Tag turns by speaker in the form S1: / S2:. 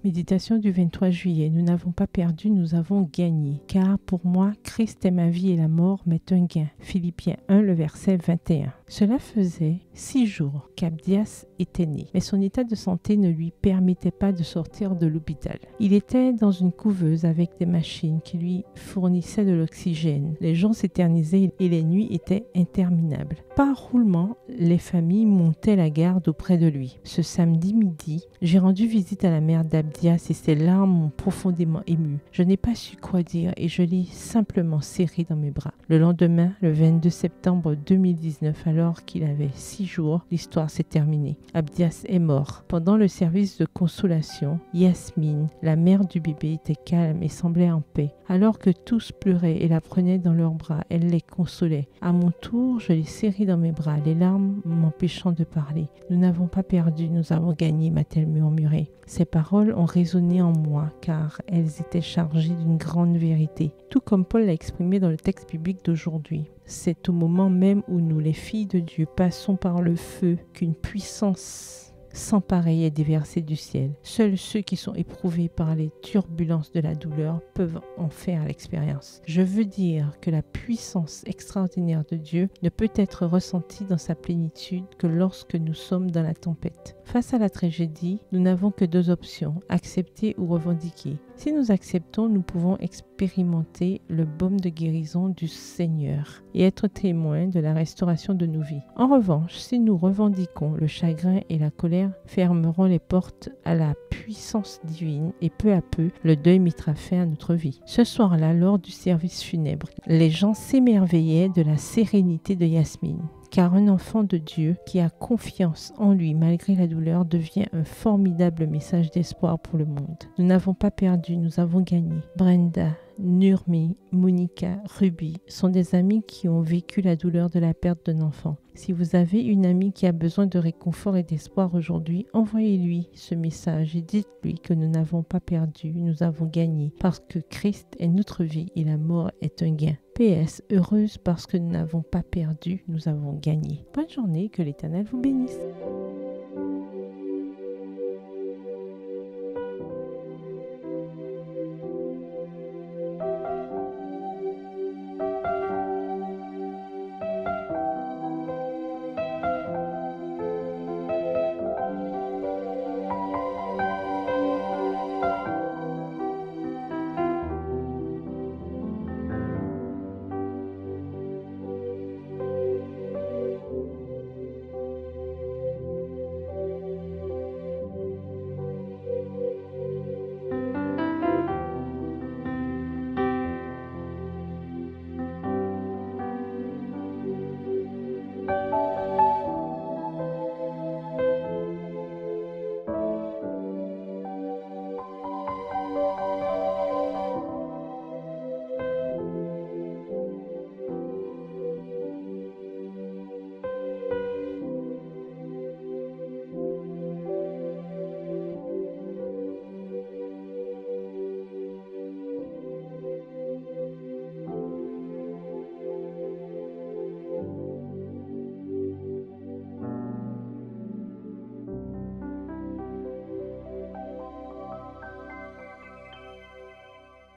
S1: Méditation du 23 juillet. Nous n'avons pas perdu, nous avons gagné. Car pour moi, Christ est ma vie et la mort m'est un gain. Philippiens 1, le verset 21. Cela faisait 6 jours qu'Abdias était né, mais son état de santé ne lui permettait pas de sortir de l'hôpital. Il était dans une couveuse avec des machines qui lui fournissaient de l'oxygène. Les jours s'éternisaient et les nuits étaient interminables. Par roulement, les familles montaient la garde auprès de lui. Ce samedi midi, j'ai rendu visite à la mère d'Abdias et ses larmes m'ont profondément ému. Je n'ai pas su quoi dire et je l'ai simplement serré dans mes bras. Le lendemain, le 22 septembre 2019, alors qu'il avait 6 jours, l'histoire s'est terminée. Abdias est mort. Pendant le service de consolation, Yasmine, la mère du bébé, était calme et semblait en paix. Alors que tous pleuraient et la prenaient dans leurs bras, elle les consolait. À mon tour, je l'ai serrée dans mes bras, les larmes m'empêchant de parler. Nous n'avons pas perdu, nous avons gagné, m'a-t-elle murmuré. Ces paroles ont résonné en moi car elles étaient chargées d'une grande vérité, tout comme Paul l'a exprimé dans le texte biblique d'aujourd'hui. C'est au moment même où nous, les filles de Dieu, passons par le feu qu'une puissance sans pareil est déversée du ciel. Seuls ceux qui sont éprouvés par les turbulences de la douleur peuvent en faire l'expérience. Je veux dire que la puissance extraordinaire de Dieu ne peut être ressentie dans sa plénitude que lorsque nous sommes dans la tempête. Face à la tragédie, nous n'avons que 2 options, accepter ou revendiquer. Si nous acceptons, nous pouvons expérimenter le baume de guérison du Seigneur et être témoins de la restauration de nos vies. En revanche, si nous revendiquons, le chagrin et la colère fermeront les portes à la puissance divine et peu à peu, le deuil mettra fin à notre vie. Ce soir-là, lors du service funèbre, les gens s'émerveillaient de la sérénité de Yasmine. Car un enfant de Dieu qui a confiance en lui malgré la douleur devient un formidable message d'espoir pour le monde. Nous n'avons pas perdu, nous avons gagné. Brenda, Nurmi, Monica, Ruby sont des amis qui ont vécu la douleur de la perte d'un enfant. Si vous avez une amie qui a besoin de réconfort et d'espoir aujourd'hui, envoyez-lui ce message et dites-lui que nous n'avons pas perdu, nous avons gagné, parce que Christ est notre vie et la mort est un gain. PS, heureuse parce que nous n'avons pas perdu, nous avons gagné. Bonne journée, que l'Éternel vous bénisse.